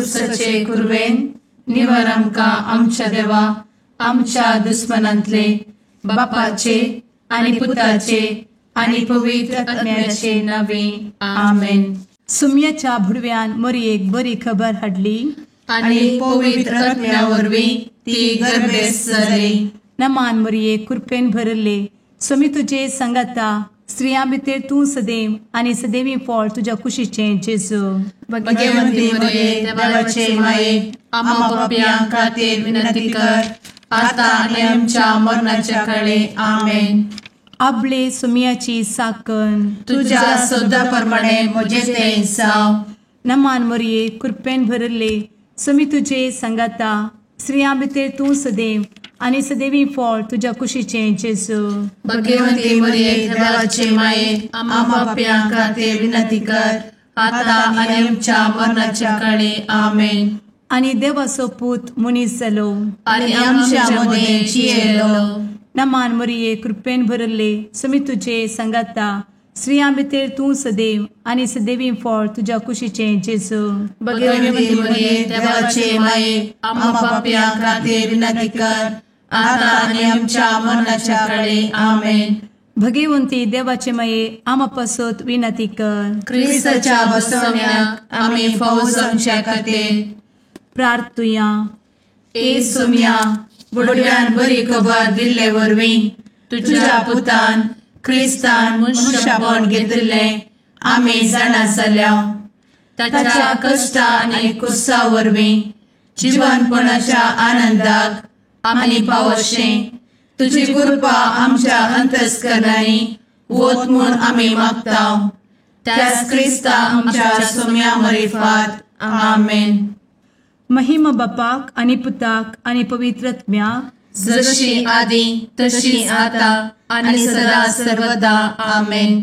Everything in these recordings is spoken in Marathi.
खुर्सचे कुर्वेन निवार आमकां आमच्या देवा आमच्या दुस्मनांतले बापाचे आनी पुताचे आनी पवित्र आत्म्याचे नावे आमेन. सुम्याच्या भुरव्यान मरियेक बरी खबर हाडली आनी पवित्र आत्म्या वरवीं ती गर्भेस जाली. नमान मरिये कृपेन भरले स्वामी तुजे संगाता स्त्रियां भितर तूं सदैव आनी सदैवी फळ तुज्या कुशीचे जेजू. भगवंती मरिये देवाचे माये आम्हा पाप्यां खातीर विनंती कर आता आनी आमच्या मरणाच्या काळी आमेन. आपले सुम्याची साकण तुझ्या सोदा प्रमाणे म्हजे ते जाव. नमान मरिये कृपेन भरले स्वामी तुजे संगाता स्त्रियां भितर तूं सदैव आनी सदैवी फळ तुज्या कुशीचे जेजू. भगवंती मरिये देवाचे माये आम्हा पाप्यां खातीर विनंती कर आता आनी आमच्या मरणाच्या काळी आमेन. आनी देवाचो पूत मनीस जालो आनी आमच्या मदीं जियेलो. नमान मरिये कृपेन भरले स्वामी तुजे संगाता स्त्रियां भितर तूं सदैव आनी सदैवी फळ तुज्या कुशीचे जेजू. भगवंती मरिये देवाचे माये आम्हा पाप्यां खातीर विनंती कर आता आनी आमच्या मरणाच्या काळी आमेन. भगवंती देवाचे माये आमा पासत विनंती कर. क्रिस्ताच्या बसवण्याक आमी फावो जावचे खातीर प्रार्थुया. ए सुम्या बुडव्यान बरी खबर दिल्ले वरवीं तुज्या पुतान क्रिस्तान मनशापण घेतिल्ले आमी जाणा जाल्या. ताच्या कश्टा आनी कुर्सा वरवीं जिवनपणाच्या आनंदाक आमी पावशें तुजी कृपा आमच्या अंतस्करणांनी वत म्हूण आमी मागता. त्याच क्रिस्ता आमच्या सुम्या मरिफात आमेन. महिमा बापाक आनी पुताक आनी पवित्र आत्म्याक जशी आदी तशी आता आनी सदा सर्वदा आमेन.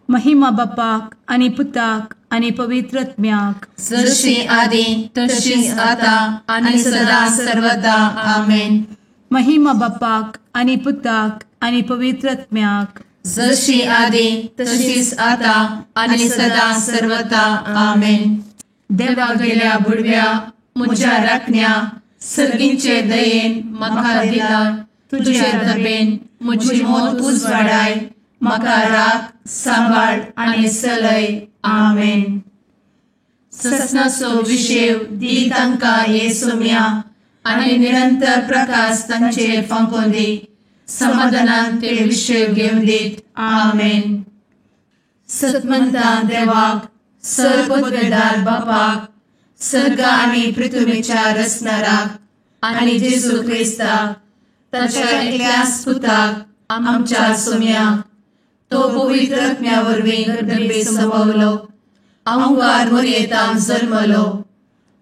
महिमा बापाक आनी पुताक आनी पवित्र आत्म्याक जशी आदी तशी आता आनी सदा सर्वदा आमेन. महिमा बापाक आनी पुताक आनी पवित्र आत्म्याक जशी आदी तशीच आता आनी सदा सर्वदा आमेन. देवा गेल्या बुडव्या म्हज्या राखण्या सर्गींचे दयेन म्हाका दिला तुजे दबेन म्हजी मोत उजवाडाय म्हाका राख सांबाळ आनी चलय आमेन. ससनाचो विशेव दी तांकां ये सुम्या आनी निरंतर प्रकाश तांचेर फांकून दी. समाधानान ते विशेव घेवन दीत आमेन. सतमंता देवाक सर्वपदवेदार बापाक सर्ग आनी पृथ्वीच्या रचणाराक आनी जेजू क्रिस्ताक ताच्या एकल्याच पुताक आमच्या सुम्याक तो पवित्र आत्म्या वरवीं गर्भे संभवलो. अंगार मरियेंतान जल्मलो.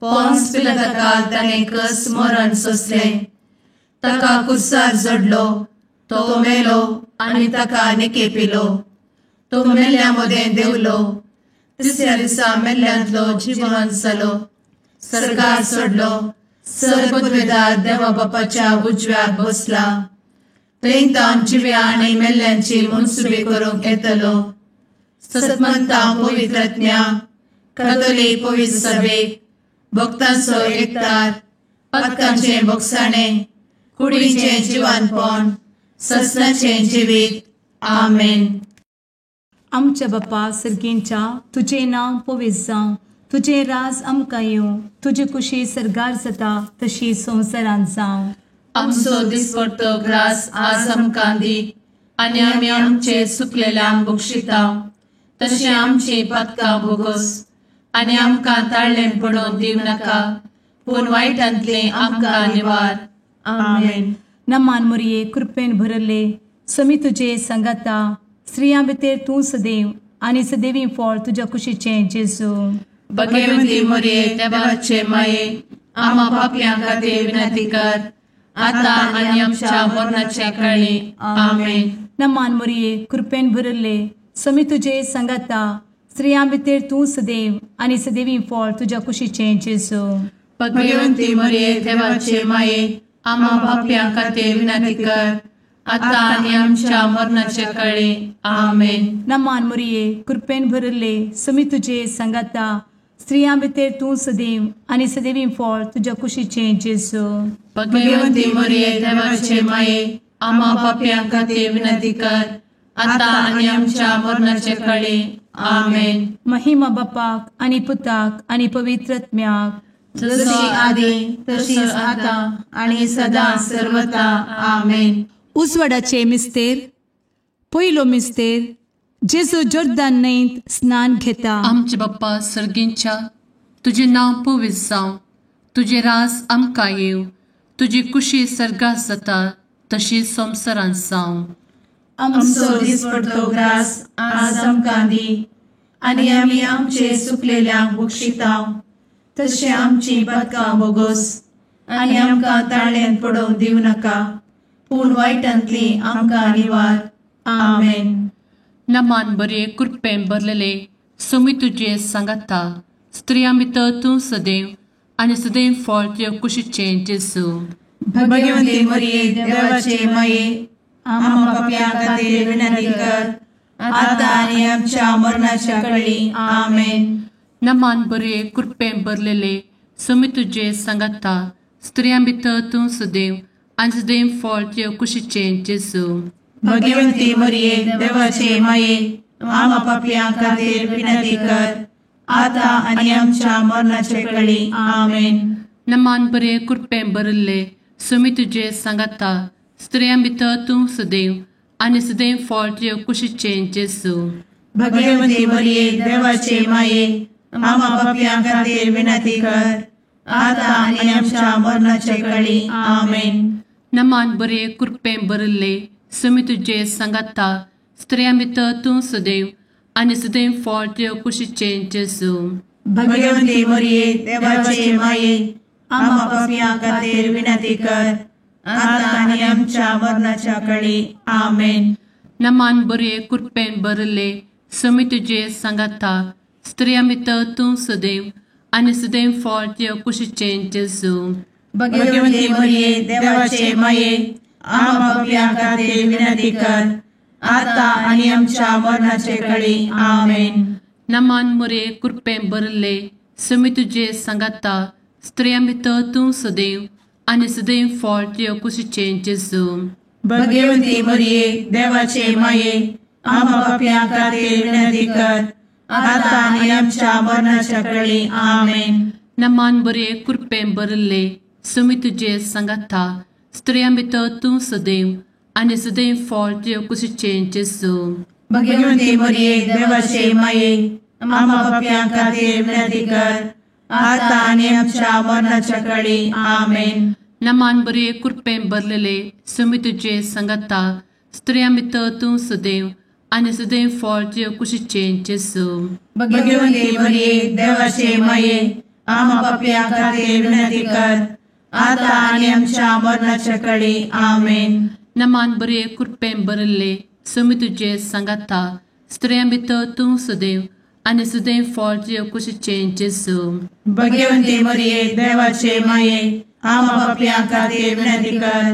पोन्स पिलाताकाल ताणें कस मरण सोंसलें. ताका कुर्सार जडलो. तो मेलो आनी ताका निकेपिलो. तो मेल्ल्या मदें देंवलो. तिसऱ्या दिसा मेल्ल्यांतलो जिवंत जालो. सर्गार चडलो. सर्वपदवेदार देवा बापाच्या उजव्याक बसला. थंयतान जिव्या आनी मेल्ल्यांची मनसुबी करूंक येतलो. सतमंता पवित्र आत्म्या कातोलीक पवित्र सभेक भक्तांचो एकठार पातकांचे भोगसाणें कुडीचें जिवनपण ससनाचें जिवीत आमेन. आमच्या बापा सर्गींच्या तुझे नांव पवित्र जावं. तुझे राज आमकां येवं. तुजी कुशी सर्गार जाता तशी संवसारांत जावं. आमचो दिसपडटो ग्रास आज आमकां दी आनी आमी आमचे चुकलेल्यांक बक्षिता. तशें आमची पातकां भोगोस आनी आमकां ताळ्ळें पडोवन दिव नाका पूण वायटांतलें आमकां निवार आमेन. नमान मरिये कृपेन भरले स्वामी तुजे संगाता स्त्रियां भितर तूं सदैव आनी सदैवी फळ तुज्या कुशीचें जेजू. भगवंती मरिये देवाचे माये आम्हा पाप्यां खातीर विनंती कर आता आनी आमच्या मरणाच्या काळी आमेन. नमान मरिये कृपेन भरले स्वामी तुजे संगाता स्त्रियां भितर तूं सदैव आनी सदैवी फळ तुज्या कुशीचें जेजू. भगवंती मरिये देवाचे माये आम्हा पाप्यां खातीर विनंती कर आता आनी आमच्या मरणाच्या काळी आमेन. नमान मरिये कृपेन भरले स्वामी तुजे संगाता स्त्रियां भितर तूं सदैव आनी सदैवी फळ तुज्या कुशीचें जेजू. भाग्यवंती मरिये देवाचे माये, आम्हा पाप्यां खातीर विनंती कर, आता आनी आमच्या मरणाचे काळी. आमेन. महिमा बापाक आनी पुताक आनी पवित्र आत्म्याक, जशी आदी तशीच आता आणि सदा सर्वदा. आमेन. उजवाडाचे मिस्तेर. पयलो मिस्तेर, जेजू जोर्दान न्हंयेंत स्नान घेता. आमचे बाप्पा सर्गींच्या, तुझे नाव पवित्र जावं, तुझे रास आमकां येव, तुजी कुशी सर्गात जाता तशी संवसारांत जावं. आमचो दिसपडटो ग्रास आज आमकां दी, आनी आमी आमचे चुकलेल्यांक बक्षितांव, तशें आमची पातकां बोगोस आनी आमकां ताळ्यान पडोवंक दिवं नाका, पूण वायटांतली आमकां निवार. आमेन. नमान बरे कृपेन भरलेले सुमी तुझे सांगाता, स्त्रियां भितर तूं सदैव आनी सदैव फळ तुज्या कुशीचें जेजू. भाग्यवंती मरिये देवाचे माये, आम्हा पाप्यां खातीर विनंती कर, आता आनी आमच्या मरणाच्या काळी. आमेन. नमान बरे कृपेन भरलेले सुमी तुझे सांगाता, स्त्रियां भितर तूं सदैव आनी सदैव फळ तुज्या कुशीचें जेजू. भाग्यवंती मरिये देवाचे माये, आम्हा पाप्यां खातीर विनंती कर, आता आनी आमच्या मरणाचे काळी. आमेन. नमान बरे कृपेन भरले सुमी तुझे सांगाता, स्त्रियां भितर तूं सदैव आनी सदैव फळ तुज्या कुशीचें जेजू. भाग्यवंती मरिये देवाचे माये, आम्हा पाप्यां खातीर विनंती कर, आता आनी आमच्या मरणाचे काळी. आमेन. नमान बरे कृपेन भरले सुमी तुझे सांगाता, स्त्रियां भितर तूं सदैव आनी सदैव फळ तुज्या कुशीचें जेजू. भाग्यवंती मरिये देवाचे माये, आम्हा पाप्यां खातीर विनंती कर, आता आनी आमच्या मरणाच्या काळी. आमेन. नमान बरे कृपेन भरले सुमी तुझे सांगाता, स्त्रियां भितर तूं सदैव आनी सदैव फळ तुज्या कुशीचें जेजू. भाग्यवंती मरिये देवाचे माये, आम्हा पाप्यां खातीर विनंती कर, आता आनी आमच्या मरणाचे काळी. आमेन. नमान बरे कृपेन भरले सुमी तुझे सांगाता, स्त्रियां भितर तूं सदैव आनी सदैव फळ तुज्या कुशीचें जेजू. भाग्यवंती मरिये देवाचे माये, आम्हा पाप्यां खातीर विनंती कर, आता आनी आमच्या मरणाच्या काळी. आमेन. नमान बरे कृपेन भरले सुमी तुझे सांगाता, स्त्रियां भितर तूं सदैव आनी सदैव फळ तुज्या कुशीचें जेजू. भाग्यवंती मरिये देवाचे माये, आम्हा पाप्यां खातीर विनंती कर, आता आनी आमच्या मरणाच्या काळी. आमेन. नमान बरे कृपेन भरलेले सुमी तुझे सांगाता, स्त्रियां भितर तूं सदैव आनी सदैव फळ तुज्या कुशीचें जेजू. भाग्यवंती मरिये देवाचे माये, आम्हा पाप्यां खातीर विनंती कर, आता आनी आमच्या मरणाच्या काळी. आमेन. नमान बरे कृपेन भरले सुमी तुझे सांगाता, स्त्रियां भितर तूं सदैव आनी सदैव फळ तुज्या कुशीचें जेजू. भाग्यवंती मरिये देवाचे माये, आम्हा पाप्यां खातीर विनंती कर,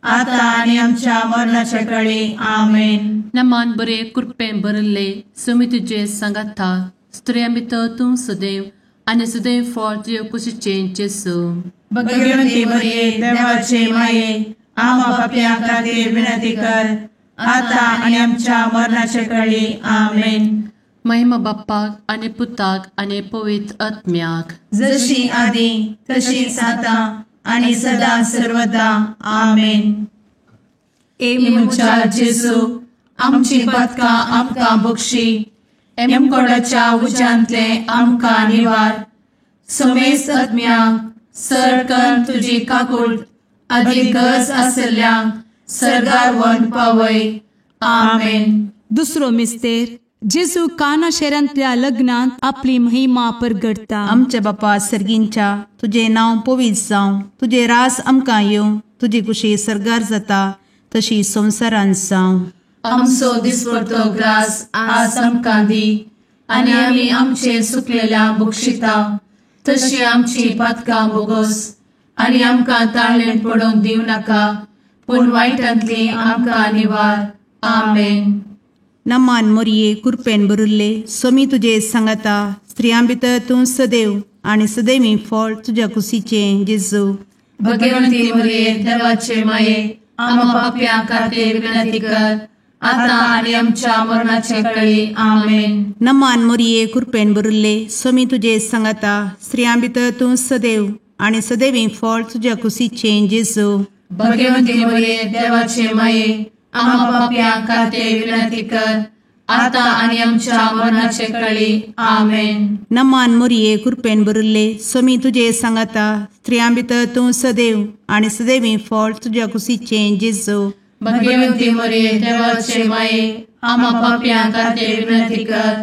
आता आनी आमच्या मरणाच्या काळी. आमेन. नमान बरे कृपेन भरले सुमी तुझे सांगाता, स्त्रियां भितर तूं सदैव आनी सदैव फळ तुज्या कुशीचें जेजू. भाग्यवंती मरिये देवाचे माये, आम्हा पाप्यां खातीर विनंती कर, आता आनी आमच्या मरणाच्या काळी. आमेन. महिमा बाप्पाक आनी पुताक आनी पवित्र आत्म्याक, जशी आदी तशीच आता आनी सदा सर्वदा. आमेन. इमुच्या जेजू, आमची पातकां आमकां बक्षी, एमकोडाच्या उज्यांतले आमकां निवार. समेस्त आत्म्यांक सडकन तुजी काकूट, अधिक गरज आसल्ल्यांक सर्गार व्हरून पावय. आमेन. दुसरो मिस्तेर, जेजू काना शेरांतल्या लग्नांत आपली महिमा परगडता. आमच्या बापा सर्गींच्या, तुझे नाव पवित्र जावं, तुझे रास आमकां येवं, तुजी कुशी सर्गार जाता तशी संवसारांत जावं. आमचो दिसपडटो ग्रास आज आमकां दी, आनी आमी आमचे चुकलेल्यांक बक्षितांव, तशी आमची पातकां बोगोस आनी आमकां ताळ्यान पडोवंक दिवं नाका, पूण वायटांतली आमकां निवार. आमेन. नमान मोरये कृपेन बरुल्ले सोमी तुझे सांगाता स्त्रियां भितर तूं सदैव आणि सदैवी फळ तुझ्या कुशीचे जेजू. भगवंती मरिये देवाचे माये आम्हा पाप्या खातीर विनंती कर आता आणि आमच्या मरणाचे वेळी आमेन. नमान मोरये कृपेन बरुल्ले सोमी तुझे सांगाता स्त्रियां भितर तूं सदैव आणि सदैवी फळ तुझ्या कुशीचे जेजू. भगवंती मरिये देवाचे माये आम्हा पाप्या खातीर विनंती कर आता आणि आमच्या मरणाचे वेळी आमेन. नमान मोरये कृपेन बरुल्ले सोमी तुझे सांगाता स्त्रियां भितर तूं सदैव आणि सदैवी फळ तुझ्या कुशीचे जेजू. भगवंती मरिये देवाचे माये आम्हा पाप्या खातीर विनंती कर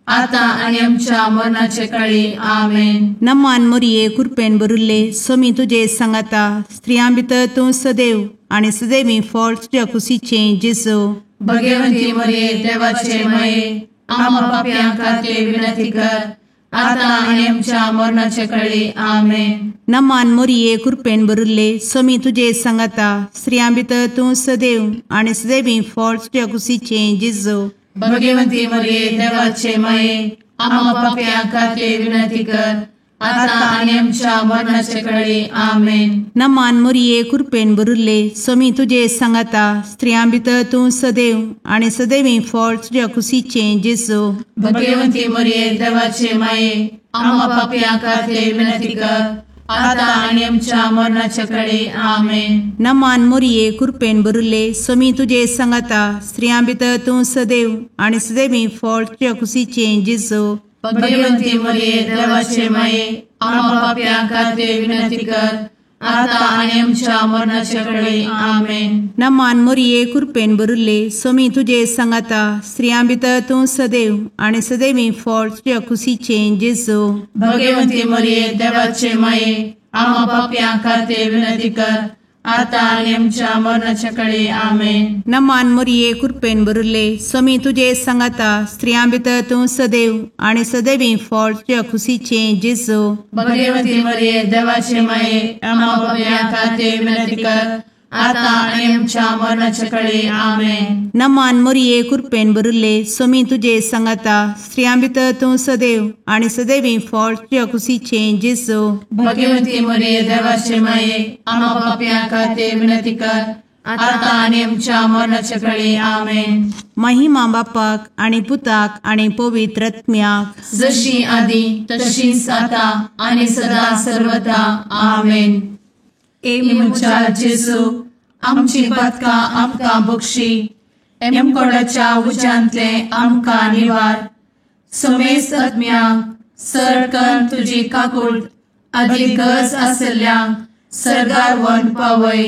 आता आणि आमच्या मरणाचे वेळी आमेन. नमान मोरये कृपेन बरुल्ले सोमी तुझे सांगाता स्त्रियां भितर तूं सदैव आणि सदैवी फळ तुझ्या कुशीचे जेजू. भगवंती मरिये देवाचे माये आम्हा पाप्या खातीर विनंती कर आता आणि आमच्या मरणाचे वेळी आमेन. नमान मोरये कृपेन बरुल्ले सोमी तुझे सांगाता स्त्रियां भितर तूं सदैव आणि सदैवी फळ तुझ्या कुशीचे जेजू. भगवंती मरिये देवाचे माये आम्हा पाप्या खातीर विनंती कर आता आणि आमच्या मरणाचे वेळी आमेन. नमान मोरये कृपेन बरुल्ले सोमी तुझे सांगाता स्त्रियां भितर तूं सदैव आणि सदैवी फळ तुझ्या कुशीचे जेजू. भगवंती मरिये देवाचे माये आम्हा पाप्या खातीर विनंती कर आता आणि आमच्या मरणाचे वेळी आमेन. नमान मोरये कृपेन बरुल्ले सोमी तुझे सांगाता स्त्रियां भितर तूं सदैव आणि सदैवी फळ तुझ्या कुशीचे जेजू. भगवंती मरिये देवाचे माये आम्हा पाप्या खातीर विनंती कर आता आणि आमच्या मरणाचे वेळी आमेन. नमान मोरये कृपेन बरुल्ले सोमी तुझे सांगाता स्त्रियां भितर तूं सदैव आणि सदैवी फळ तुझ्या कुशीचे जेजू. भगवंती मरिये देवाचे माये आम्हा पाप्या खातीर विनंती कर आता आणि आमच्या मरणाचे वेळी आमेन. नमान मोरये कृपेन बरुल्ले सोमी तुझे सांगाता स्त्रियां भितर तूं सदैव आणि सदैवी फळ तुझ्या कुशीचे जेजू. भगवंती मरिये देवाचे माये आम्हा पाप्या खातीर विनंती कर आता आणि आमच्या मरणाचे वेळी आमेन. नमान मोरये कृपेन बरुल्ले सोमी तुझे सांगाता स्त्रियां भितर तूं सदैव आणि सदैवी फळ तुझ्या कुशीचे जेजू. भगवंती मरिये देवाचे माये आम्हा पाप्या खातीर विनंती कर आता आणि आमच्या मरणाचे वेळी आमेन. महिमा बापाक आणि पुताक आणि पवित्र आत्म्याक जशी आधी तशीच आता आणि सदा सर्वदा आमेन. मुचा जेजू आमची पदका आमकां बक्षी एमकोडाच्या उज्यांतले आमकां निवार. समेस आत्म्यांक सरकन तुजी काकूट अधिक गरज आसल्ल्यांक सरगार वन पावय.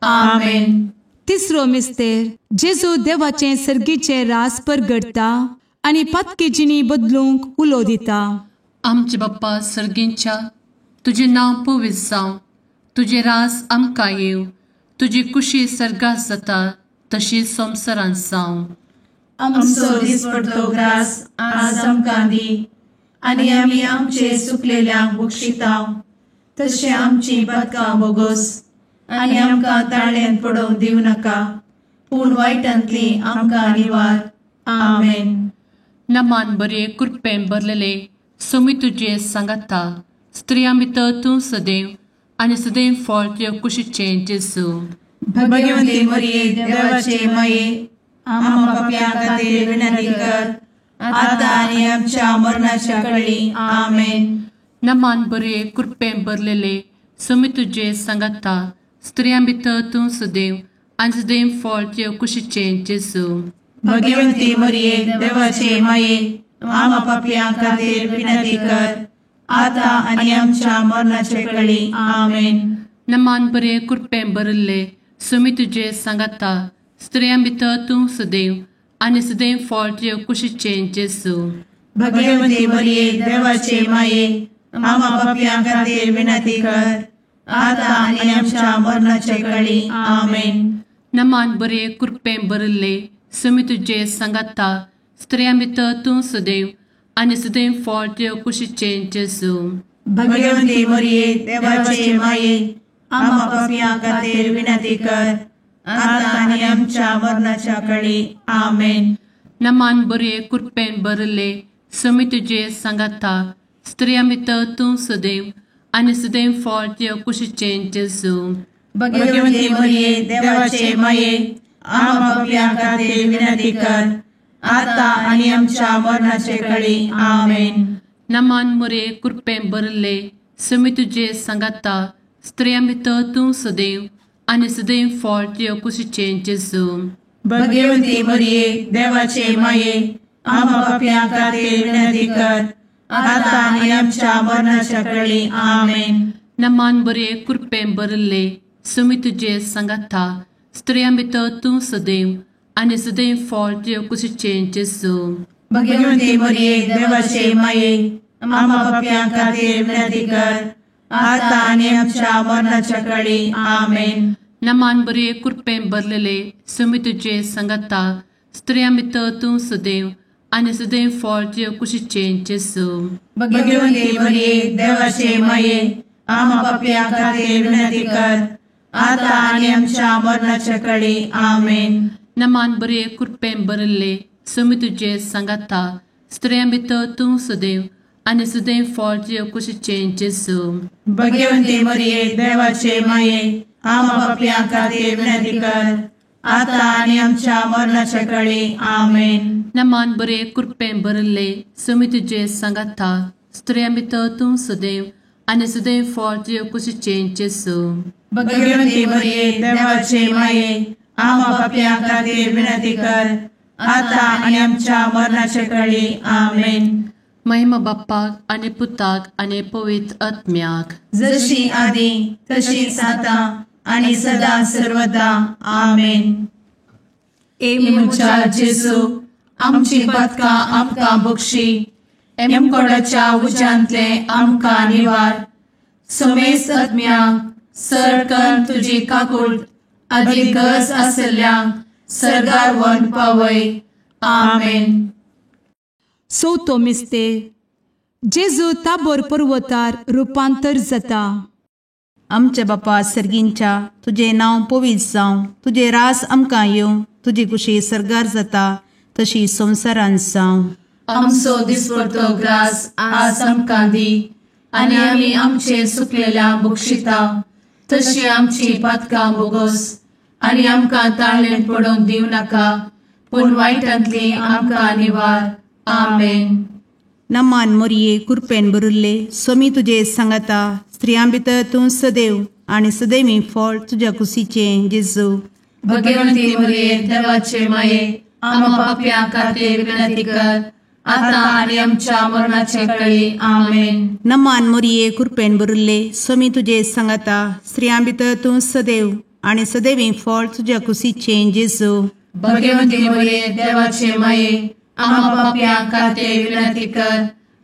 आमेन. तिसरो मिस्तेर जेजू देवाचे सर्गीचे रास परगडता आणि पत्की जिणी बदलूंक उलो दिता. आमचे बाप्पा सर्गींच्या तुझे नाव पवित्र जावं, तुझे रास आमकां येव, तुजी कुशी सर्गास जाता तशी संवसारांत जावं. आमचो दिसपडटो ग्रास आज आमकां दी आनी आमी आमचे चुकलेल्यांक बक्षितांव. तशें आमची पदकां बोगोस आनी आमकां ताळ्यान पडोवंक दिवं नाका पूण वायटांतली आमकां निवार. आमेन. नमान बरे कृपेन भरलेले सोमी तुझे सांगाता स्त्रियां भितर तूं सदैव आणि सदैव फळ तुझ्या कुशीचे जेजू. भगवंती मरिये देवाचे माये आम्हा पाप्यां खातीर विनंती कर आता आनी आमच्या मरणाच्या वेळी. आमेन. नमान बरे कृपेन भरलेले सोमी तुझे सांगाता स्त्रियां भितर तूं सदैव आणि सदैव फळ तुझ्या कुशीचे जेजू. भगवंती मरिये देवाचे माये आम्हा पाप्यां खातीर विनंती कर आता आनी आमच्या मरणाचे वेळी. आमेन. नमान बरे कृपेन भरले सोमी तुझे सांगाता स्त्रियां भितर तूं सदैव आणि सदैव फळ तुझ्या कुशीचे जेजू. भगवंती मरिये देवाचे माये आम्हा पाप्यां खातीर विनंती कर आता आनी आमच्या मरणाचे वेळी. आमेन. नमान बरे कृपेन भरले सोमी तुझे सांगाता स्त्रियां भितर तूं सदैव आणि सदैव फळ तुझ्या कुशीचे जेजू. भगवंती मरिये देवाचे माये आम्हा पाप्यां खातीर विनंती कर आता आनी आमच्या मरणाच्या वेळी. आमेन. नमान बरे कृपेन भरले समी तुझे सांगाता स्त्रिया भितर तूं सदैव आनी सदैव फळ तुझ्या कुशीचें जेजू. भगवती मरिये देवाचे माये आम्हा पापियां खातीर विनंती कर आता आणि आमच्या मरणाचे काळी आमेन. नमान बरे कृपेन भरले समी तुझे सांगाता स्त्रिया भितर तूं सदैव आनी सदैव फळ तुझ्या कुशीचें जेजू. भगवती मरिये देवाचे माये आम्हा पापियां खातीर विनंती कर आता आणि आमच्या मरणाच्या काळी आमेन. नमान बरे कृपेन भरले समी तुझे सांगाता स्त्रिया भितर तूं सदैव आनी सदैव फळ तुझ्या कुशीचें जेजू. भगवती मरिये देवाचे माये आम्हा पापियां खातीर विनंती कर आता आणि आमच्या मरणाच्या काळी आमेन. नमान बरे कृपेन भरलेले समी तुझे सांगाता स्त्रिया भितर तूं सदैव आनी सदैव फळ तुझ्या कुशीचें जेजू. भगवती मरिये देवाचे माये आम्हा पापियां खातीर विनंती कर आता आणि आमच्या मरणाच्या काळी आमेन. नमान बरे कृपेन भरले समी तुझे सांगाता स्त्रिया भितर तूं सदैव आनी सदैव फळ तुझ्या कुशीचें जेजू. भगवती मरिये देवाचे माये आम्हा पापियां खातीर विनंती कर आता आणि आमच्या मरणाच्या काळी आमेन. नमान बरे कृपेन भरले समी तुझे सांगाता स्त्रिया भितर तूं सदैव आनी सदैव फळ तुझ्या कुशीचें जेजू. भगवती मरिये देवाचे माये आम्हा पापियां खातीर विनंती कर आता आणि आमच्या मरणाच्या काळी आमेन. महिमा बाप्पाक आनी पुताक आनी पवित्र आत्म्याक जशी आदी तशीच आता आणि सदा सर्वदा आमेन. मुचा जेजू आमची पदकां आमकां बक्षी एमकोडाच्या उज्यांतले आमकां निवार. समेस आत्म्यांक सरकन तुजी काकूट अधिक गरज आसल्यांक सरगार वन पावय. आमेन. चवथो मिस्तेर जेजू ताबोर पर्वतार रुपांतर जाता. आमच्या बापा सर्गींच्या तुझे नांव पवित्र जावं, तुझे रास आमकां येवं, तुजी कुशी सरगार जाता तशी संवसारांत जावं. आमचो दिसपडटो ग्रास आज आमकां दी आनी आमी आमचे सुकलेल्यांक बक्षिता तशी आमची पदकां बोगोस आनी आमकां ताळ्ळेन पडोवन दिव नाका पूण वायटांतली आमकां निवार. आमेन. नमान मोरये कृपेन भरले समी तुझे सांगाता स्त्रियां भितर तूं सदैव आनी सदैवी फळ तुझ्या कुशीचें जेजू. भगवती मरिये देवाचे माये आम्हा पापियां खातीर विनंती कर आता आणि आमच्या मरणाचे काळी आमेन. नमान मोरये कृपेन भरले समी तुझे सांगाता स्त्रियां भितर तूं सदैव आनी सदैवी फळ तुझ्या कुशीचें जेजू. भगवती मरिये देवाचे माये आम्हा पापियां खातीर विनंती कर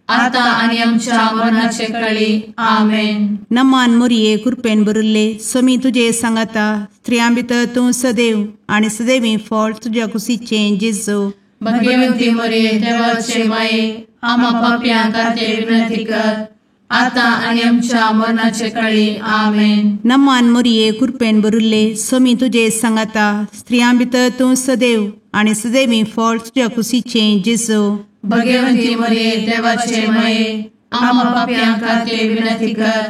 आता आणि आमच्या मरणाचे काळी आमेन. नमान मोरये कृपेन भरले समी तुझे सांगाता स्त्रियां भितर तूं सदैव आनी सदैवी फळ तुझ्या कुशीचें जेजू. भगवती मरिये देवाचे माये आम्हा पापियां खातीर विनंती कर आता आणि आमच्या मरणाचे काळी आमेन. नमान मोरये कृपेन भरले समी तुझे सांगाता स्त्रियां भितर तूं सदैव आनी सदैवी फळ तुझ्या कुशीचें जेजू. भगवती मरिये देवाचे माये आम्हा पापियां खातीर विनंती कर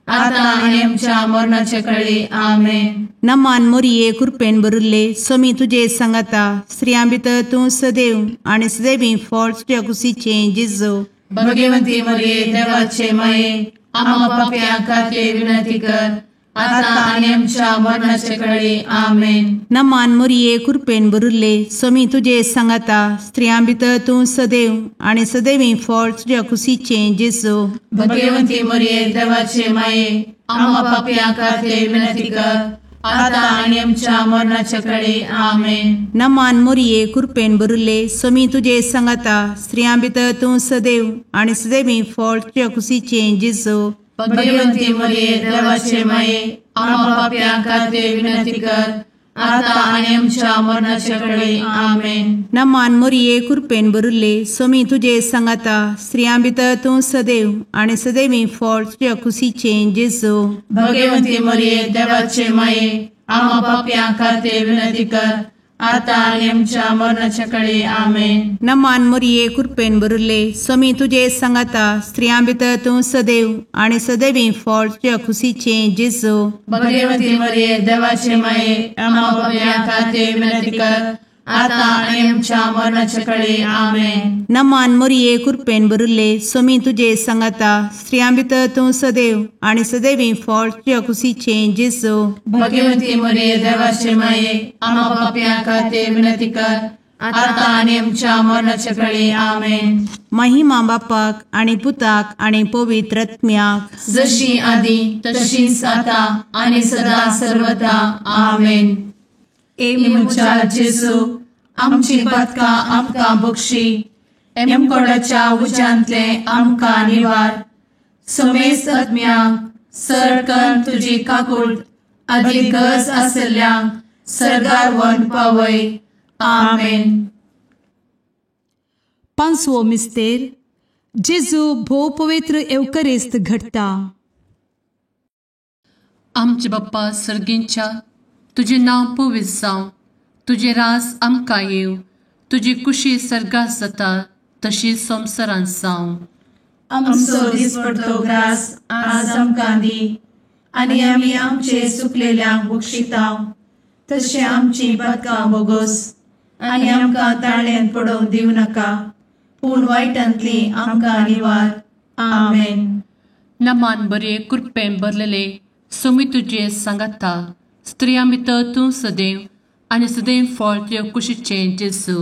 आता आणि आमच्या मरणाचे काळी आमेन. नमान मोरये कृपेन भरले समी तुझे सांगाता स्त्रियां भितर तूं सदैव आनी सदैवी फळ तुझ्या कुशीचें जेजू. भगवती मरिये देवाचे माये आम्हा पापियां खातीर विनंती कर आता आणि आमच्या मरणाचे काळी आमेन. नमान मोरये कृपेन भरले समी तुझे सांगाता स्त्रियां भितर तूं सदैव आनी सदैवी फळ तुझ्या कुशीचें जेजू. भगवती मरिये देवाचे माये आम्हा पापियां खातीर विनंती कर आता आणि आमच्या मरणाच्या काळी आमेन. नमान मोरये कृपेन भरले समी तुझे सांगाता स्त्रियां भितर तूं सदैव आनी सदैवी फळ तुझ्या कुशीचें जेजू. भगवती मरिये देवाचे माये आम्हा पापियां खातीर विनंती कर आता आणि आमच्या मरणाच्या काळी आमेन. नमान मोरये कृपेन भरले समी तुझे सांगाता स्त्रियां भितर तूं सदैव आनी सदैवी फळ तुझ्या कुशीचें जेजू. भगवती मरिये देवाचे माये आम्हा पापियां खातीर विनंती कर आता आणि आमच्या मरणाच्या काळी आमेन. नमान मोरये कृपेन बरुल्ले स्वामी तुझे सांगाता स्त्रियां भितर तूं सदैव आणि सदैवी फळ तुझ्या खुशीचे जेजू. भगवती मरिये देवाचे माये आम्हा पाप्यां खातीर विनंती कर, आता आणि आमच्या मरणाच्या काळी आमेन. नमान मोरये कृपेन बरुल्ले स्वामी तुझे सांगाता स्त्रियां भितर तूं सदैव आणि सदैवी फळ तुझ्या खुशीचे जेजू. भगवती मरिये देवाचे माये आम्हा पाप्यां खातीर विनंती कर, आता आणि आमच्या मरणाच्या काळी आमेन. महिमा बापाक आणि पुताक आणि पवित्र आत्म्याक, जशी आधी तशीच आता आणि सदा सर्वदा आमेन. ए मुचा जेजू, आमची पदकां आमकां बक्षी, एमकोडाच्या उज्यांतले आमकां निवार. समेस्त आत्म्यांक सरकन तुजी काकूट अधिक गरज आसल्ल्यांक सरगार वन पावय. आमेन. पांचवो मिस्तेर, जेजू भोव पवित्र एवकरेस्त घडटा. आमचे बाप्पा सर्गींच्या तुझे नाव पवित्र जावं, तुझे रास आमकां येव, तुजी कुशी सर्गास जाता तशी संवसारांत जावं. आमचो दिसपडटो ग्रास आज आमकां दी, आनी आमी आमचे चुकलेल्यांक बक्षितांव. तशें आमची पदकां बोगोस आनी आमकां ताळ्यान पडोवंक दिवं नाका, पूण वायटांतली आमकां निवार. आमेन. नमान बरे कृपेन भरलेले सोमी तुझे सांगाता स्त्रियां भितर तूं सदैव आणि सदैव फळ तुझ्या कुशीचे जेजू.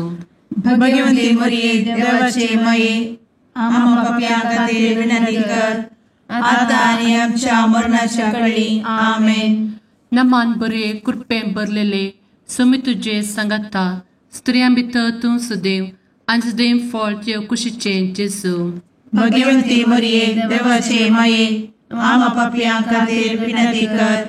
भगवती मरिये देवाचे माये आम्हा पाप्यां खातीर विनंती कर, आता आनी आमच्या मरणाच्या काळी आमेन. नमान बरे कृपेन भरलेले सोमी तुझे सांगाता स्त्रियां भितर तूं सदैव आणि सदैव फळ तुझ्या कुशीचे जेजू. भगवती मरिये देवाचे माये आम्हा पाप्यां खातीर विनंती कर,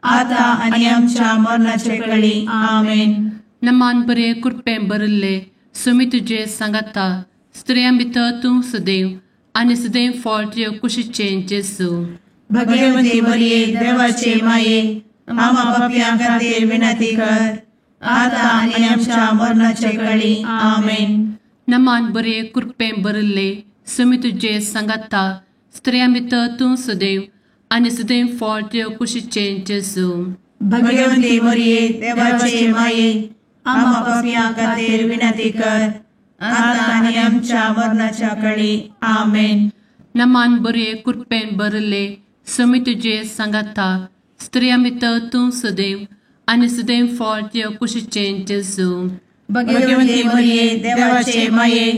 आता आनी आमच्या मरणाच्या काळी आमेन. नमान बरे कृपेन भरले सोमी तुझे सांगाता स्त्रियां भितर तूं सदैव आणि सदैव फळ तुझ्या कुशीचे जेजू. भगवती मरिये देवाचे माये आम्हा पाप्यां खातीर विनंती कर, आता आनी आमच्या मरणाच्या काळी आमेन. नमान बरे कृपेन भरले सोमी तुझे सांगाता स्त्रियां भितर तूं सदैव आणि सदैव फळ तुझ्या कुशीचे जेजू. भगवती मरिये देवाचे माये आम्हा पाप्यां खातीर विनंती कर, आता आनी आमच्या मरणाच्या काळी आमेन. नमान बरे कृपेन भरले सोमी तुझे सांगाता स्त्रियां भितर तूं सदैव आणि सदैव फळ तुझ्या कुशीचे जेजू. भगवती मरिये देवाचे माये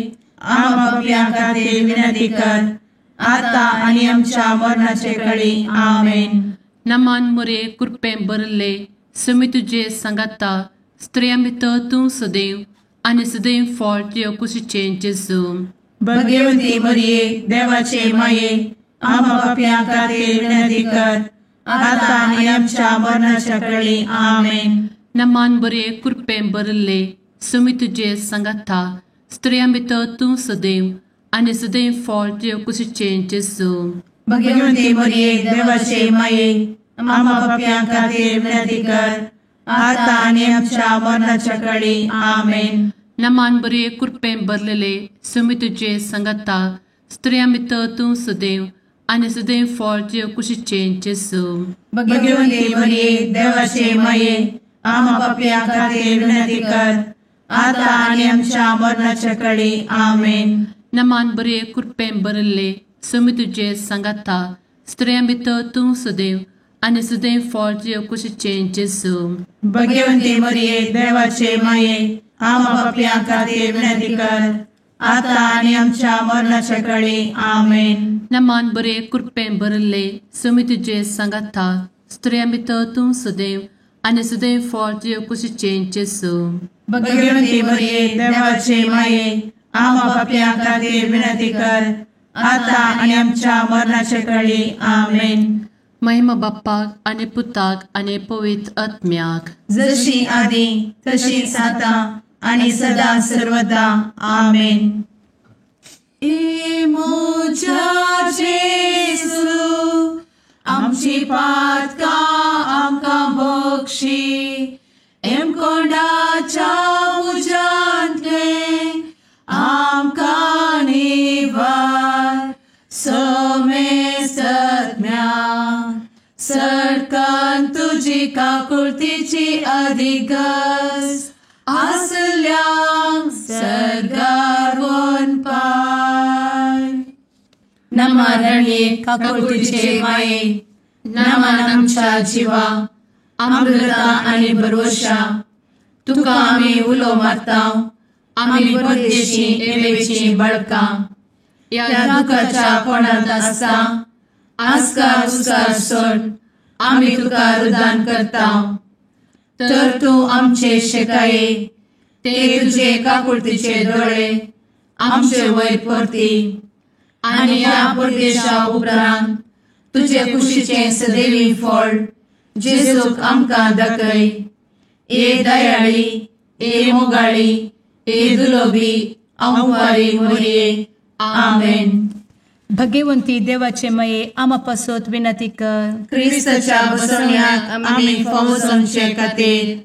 आम्हा पाप्यां खातीर विनंती कर, आता आनी आमच्या मरणाच्या काळी आमेन. नमान बरे कृपेन भरले सोमी तुझे सांगाता स्त्रियां भितर तूं सदैव आणि सदैव फळ तुझ्या कुशीचे जेजू. भगवती मरिये देवाचे माये आम्हा पाप्यां खातीर विनंती कर, आता आनी आमच्या मरणाच्या काळी आमेन. नमान बरे कृपेन भरले सोमी तुझे सांगाता स्त्रियां भितर तूं सदैव आणि सदैव फळ तुझ्या कुशीचे जेजू. भगवती मरिये देवाचे माये आम्हा पाप्यां खातीर विनंती कर, आता आनी आमच्या मरणाच्या काळी आमेन. नमान बरे कृपेन भरलेले सोमी तुझे सांगाता स्त्रियां भितर तूं सदैव आणि सदैव फळ तुझ्या कुशीचे जेजू. भगवती मरिये देवाचे माये आम्हा पाप्यां खातीर विनंती कर, आता आनी आमच्या मरणाच्या काळी आमेन. नमान बरे कृपेन भरले सोमी तुझे सांगाता स्त्रियां भितर तूं सदैव आणि सदैव फळ तुझ्या कुशीचे जेजू. भगवती मरिये देवाचे माये आम्हा पाप्यां खातीर विनंती कर, आता आनी आमच्या मरणाच्या काळी आमेन. नमान बरे कृपेन भरले सोमी तुझे सांगाता स्त्रियां भितर तूं सदैव आणि सदैव फळ तुझ्या कुशीचे जेजू. भगवती मरिये देवाचे माये आम्हा पाप्यां खातीर विनंती कर, आता आनी आमच्या मरणाच्या काळी आमेन. महिमा बाप्पाक आणि पुताक आणि पवित्र आत्म्याक, जशी आधी तशीच आता आणि सदा सर्वदा आमेन. ए मोजा जेजू आमची पातकां आमकां बक्षी, एम कोंडाच्या आमची काकुळतीची अधिगस आसल्यांक सरगार वन पाय. नमारणे काकुळतीचे माये नमान आमच्या जिवा अमृता आनी भरवशा तुका आमी उलो मारताव. आमी परदेशी एवेची बळकां या दुखाच्या कोणात आसता आस्कार उस्कार सोड आमी तुका रुदान करताव. तर तूं आमचे शेकाये ते तुझे काकुळतीचे दोळे आमचे वयर परती आनी या परदेशा उपरांत तुझे कुशीचे सदैवी फळ जेजूक आमकां दाखय. ए दयाळी ए मोगाळी ए दुलोबी अंवारी मोरये. आमेन. भगवंती देवाचे मये आमा पासत विनंती कर. क्रिस्ताच्या बसवण्याक आमी फावोसोनचे खातीर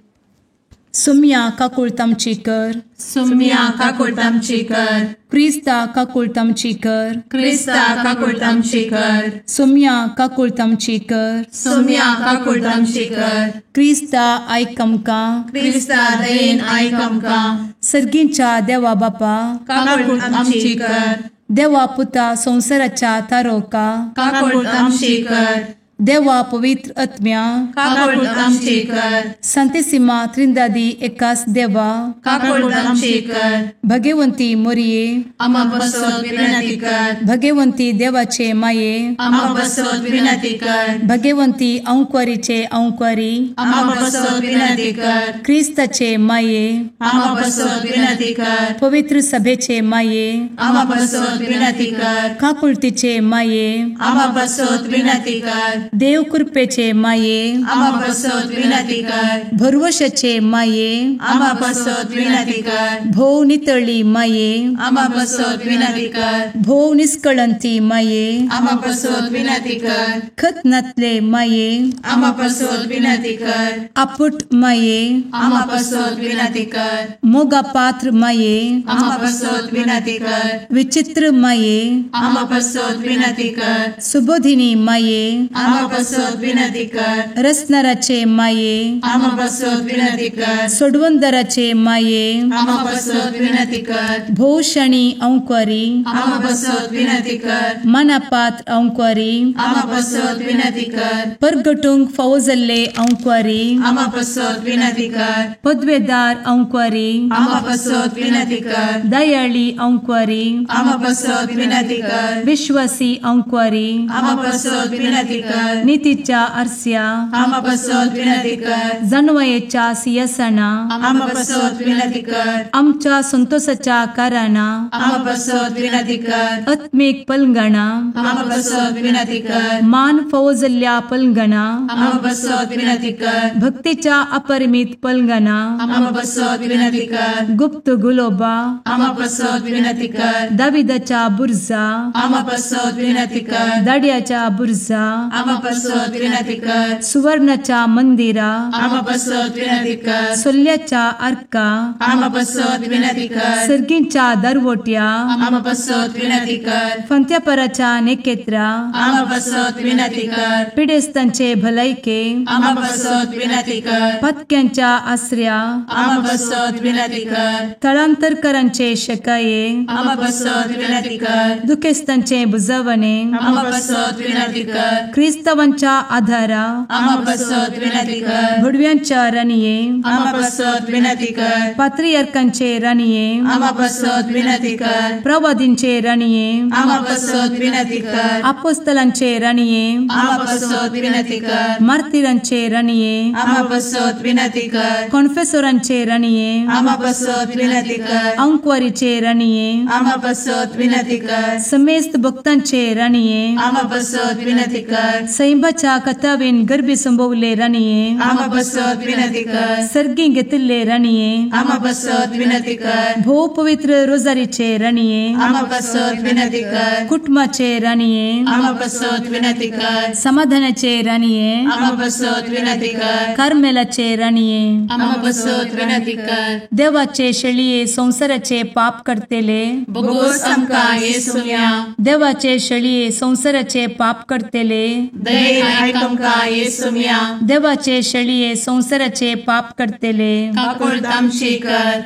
सुम्या काकुळतामची कर. सुम्या काकुळतामची कर. क्रिस्ता काकुळतामची कर. क्रिस्ता काकुळतामची कर. सुम्या काकुळतामची कर. सुम्या काकुळतामची कर. क्रिस्ता आयक आमकां. क्रिस्ता दयेन आयक आमकां. सर्गींच्या देवा बापा काकुळतामची कर. देवा पुता संसाराच्या तारोका काकुळतामची कर. देवा पवित्र आत्म्या काकुळतामची कर. संतेसिमा त्रिंदादी एकाच देवा काकुळतामची कर. भगवंती मोरये आमा बसोत विनंती कर. भगवंती देवाचे माये आमा बसोत विनंती कर. भगवंती अंक्वारीचे अंक्वारी आमा बसोत विनंती कर. क्रिस्ताचे माये आमा बसोत विनंती कर. पवित्र सभेचे माये आमा बसोत विनंती कर. काकुळतीचे माये आमा बसोत विनंती कर. देव कृपेचे माये आमा बसोत विनंती कर. भरवशाचे माये आमा बसोत विनंती कर. भोव नितळी माये आमा बसोत विनंती कर. भोव निष्कळंती माये आमा बसोत विनंती कर. खतनातले माये आमा बसोत विनंती कर. आपुट माये आमा बसोत विनंती कर. मोगा पात्र माये आमा बसोत विनंती कर. विचित्र माये आमा बसोत विनंती कर. सुबोधिनी माये आमा बसोत विनंती कर. रसनाराचे माये आमा बसोत विनंती कर. सोडवंदराचे माये आमा बसोत विनंती कर. भोवशणी अंक्वारी आमा बसोत विनंती कर. मनापात्र अंक्वारी आमा बसोत विनंती कर. परगटूंक फावो जाल्ले अंक्वारी आमा बसोत विनंती कर. पदवेदार अंक्वारी आमा बसोत विनंती कर. दयाळी अंक्वारी आमा बसोत विनंती कर. विश्वासी अंक्वारी आमा बसोत विनंती कर. नीतीच्या आरस्या आमा बसोत विनंती कर. जाणवयेच्या सिंहासना आमा बसोत विनंती कर. आमच्या संतोषाच्या काराना आमा बसोत विनंती कर. आत्मिक पलंगणा आमा बसोत विनंती कर. मान फावो जाल्ल्या पलंगणा आमा बसोत विनंती कर. भक्तीच्या अपरिमित पलंगणा आमा बसोत विनंती कर. गुप्त गुलोबा आमा बसोत विनंती कर. दाविदाच्या बुर्जा आमा बसोत विनंती कर. दाड्याच्या बुर्जा आमा बसोत विनंती कर. सुवर्णाच्या मंदिरा आमा बसोत विनंती कर. सोल्ल्याच्या अर्का आमा बसोत विनंती कर. सर्गींच्या दरवोट्या आमा बसोत विनंती कर. फंत्यापराच्या नेकेत्रा आमा बसोत विनंती कर. पिडेस्तांचे भलायके आमा बसोत विनंती कर. पथक्यांच्या आसऱ्या आमा बसोत विनंती कर. स्थळांतरकरांचे शेकाये आमा बसोत विनंती कर. दुखेस्तांचे बुजावणे आमा बसोत विनंती कर. ख्रिस्तवांच्या आधारा आमा बसोत विनंती कर. भुडव्यांच्या रानिये आमा बसोत विनंती कर. पात्रियार्कांचे रानिये आमा बसोत विनंती कर. प्रवादींचे रानिये आमा बसोत विनंती कर. अपोस्तलांचे रानिये आमा बसोत विनंती कर. मार्तिरांचे रानिये आमा बसोत विनंती कर. कॉन्फेसोरांचे रानिये आमा बसोत विनंती कर. अंक्वारीचे रानिये आमा बसोत विनंती कर. समेस्त भक्तांचे रानिये आमा बसोत विनंती कर. सैंबाच्या कथावेन गर्भी संभवले रानिये आमा बसोत विनंती कर. सर्गी घेतले रानिये आमा बसोत विनंती कर. भो पवित्र रोजारीचे रानिये आमा बसोत विनंती कर. कुटुंबाचे रानिये आमा बसोत विनंती कर. समाधानाचे रानिये आमा बसोत विनंती कर. कार्मेलाचे रानिये आमा बसोत विनंती कर. देवाचे शळिये संसाराचे पाप करतेले बोगोस आमकां येसुया. देवाचे शळिये संसाराचे पाप करतेले दयेन आयक आमकां येसू मिया. देवाचे शेळये संवसाराचे पाप करतेले. काकूळट आमची कर.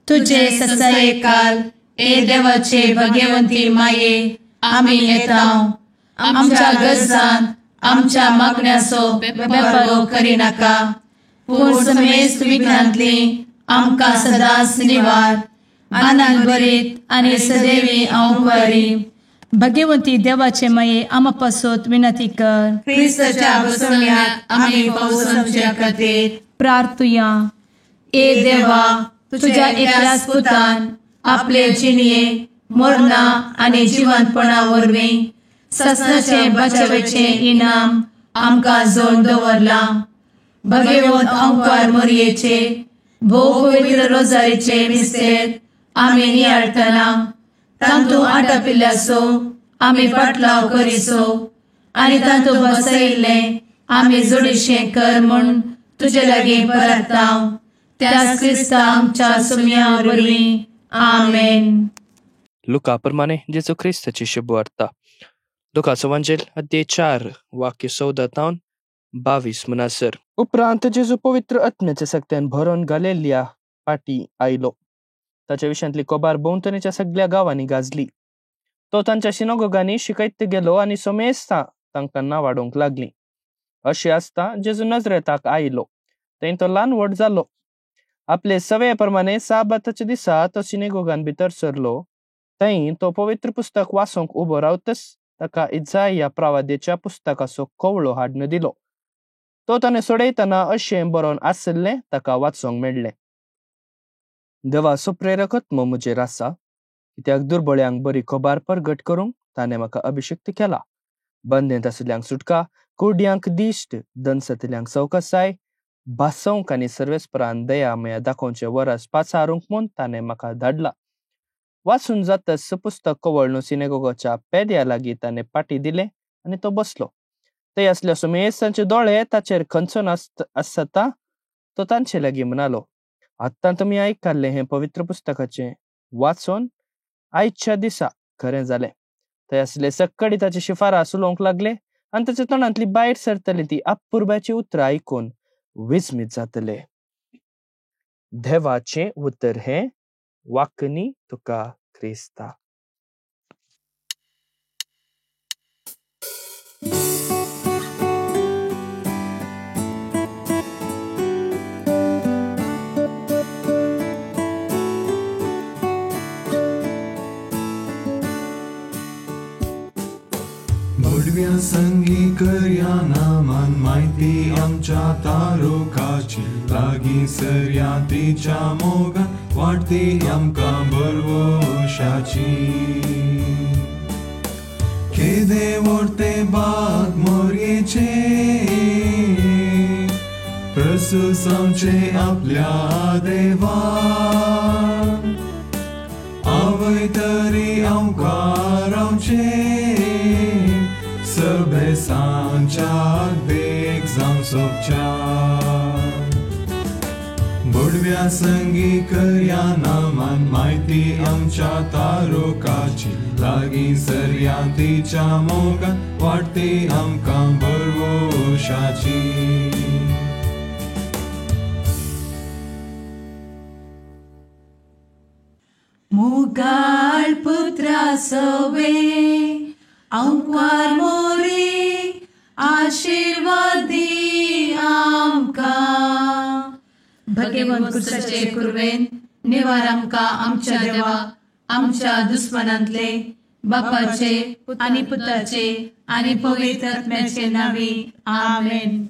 तुझे ससाये काल ए देवाचे भाग्यवंती माये, आमी येताव. आमच्या गरजान आमच्या मागण्याचो बेपागो करी नाका. पूण समेस्त विघ्नांतली आमकां सदांच निवार. आनंद बरीत आनी सदैवी आंवकारी. भाग्यवंती देवाचे माये आमा पासत विनंती कर. क्रिस्ताच्या बसवण्यात आमी पावसाच्या खातीर प्रार्थुया. ए देवा, तुझ्या एकल्याच पुतान आपले जिणये मरणा आनी जिवंतपणा वरवीं ससनाचे बचावेचे इनाम आमकां जोड दवरला. भगवंत आंवकार मरयेचे भोव पवित्र रोजारीचे मिस्तेर आमी नियाळटना तांतू आटापिल्ल्याचो आमी फाटलाव करिचो आनी तांतू बसयिल्ले आमी जोडीशें कर म्हूण तुजे लागीं परतांव. त्याच क्रिस्ता आमच्या सुम्या वरवीं. आमेन. लुका प्रमाणे जेजू ख्रिस्ताची शुभ वार्ता. लुकाचो वंजेल अध्याय 4 वाक्य 14 22 म्हणसर. उपरांत जेजू पवित्र आत्म्याच्या सक्त्यान भरून गलिलिया पाटी आयलो. ताच्या विशयांतली खबर भोंवतणीच्या सगळ्या गांवांनी गाजली. तो तांच्या सिनागोगांनी शिकयत गेलो आनी समेस्तां तांकां नांव वाडोवंक लागली. अशें आसता जेजू नजरेताक आयलो. थंय तो ल्हान व्हड जालो. आपले सवये प्रमाणे साबाताच्या दिसा तो सिनेगोगान भितर सरलो. थंय तो पवित्र पुस्तक वाचूंक उबो रावतच ताका इसाया प्रवाद्याच्या पुस्तकाचो कवळो हाडून दिलो. तो ताणें सोडयतना अशें बरोवन आसलें ताका वाचूंक मेळ्ळें. देवाचो प्रेरक आत्मो म्हजेर आसा, कित्याक दुर्बळ्यांक बरी खबर परगट करूंक ताणें म्हाका अभिषिक्त केला. बंदेंत आशिल्ल्यांक सुटका, कुर्ड्यांक दिश्ट, दनसतल्यांक सवकासाय, भासवंक आनी सर्वेस्परान दया मया दाखोवचें वरस पाचारूंक म्हूण ताणें म्हाका धाडला. वाचून जातच पुस्तक कवळणू सिनेगोगाच्या पेद्या लागीं ताणें पाटी दिलें आनी तो बसलो. थंय आसल्या समेस्तांचे दोळे ताचेर खंचून आसता तो तांचे लागीं म्हणालो, आत्तां तुमी आयकल्लें हें पवित्र पुस्तकाचें वाचून आयच्या दिसा खरें जालें. थंय आसले सक्कडी ताची शिफारस उलोवंक लागले आनी ताच्या तोंडांतली भायर सरतली ती अपुर्बाची उतरां आयकून विस्मीत जातले. देवाचें उतर हें वाकनी तुका क्रिस्ता. भडव्या संगी करया नामान माहिती आमच्या तारोकाची. लागीं सरया तिच्या मोगान वाटती आमकां बरवशाची. केदे व्हरते बाग मोरयेचे प्रसूस आमचे आपल्या देवा. आवय तरी आमकां रावचे सभे सांच्या देख जावं सोबच्या. बुडव्या संगी करया नामान माहिती आमच्या तारोकाची. लागीं सरया तिच्या मोगान वाटती आमकां बरवशाची. मुगाळ पुत्रा सवे आंवकार मोरी आशीर्वाद दी आमकां. भगवंत क्रिस्ताचे कुरवेन निवार आमकां आमच्या देवा आमच्या दुस्मनांतले बापाचे आनी पुताचे आनी पवित्र आत्म्याचे नांवी. आमेन.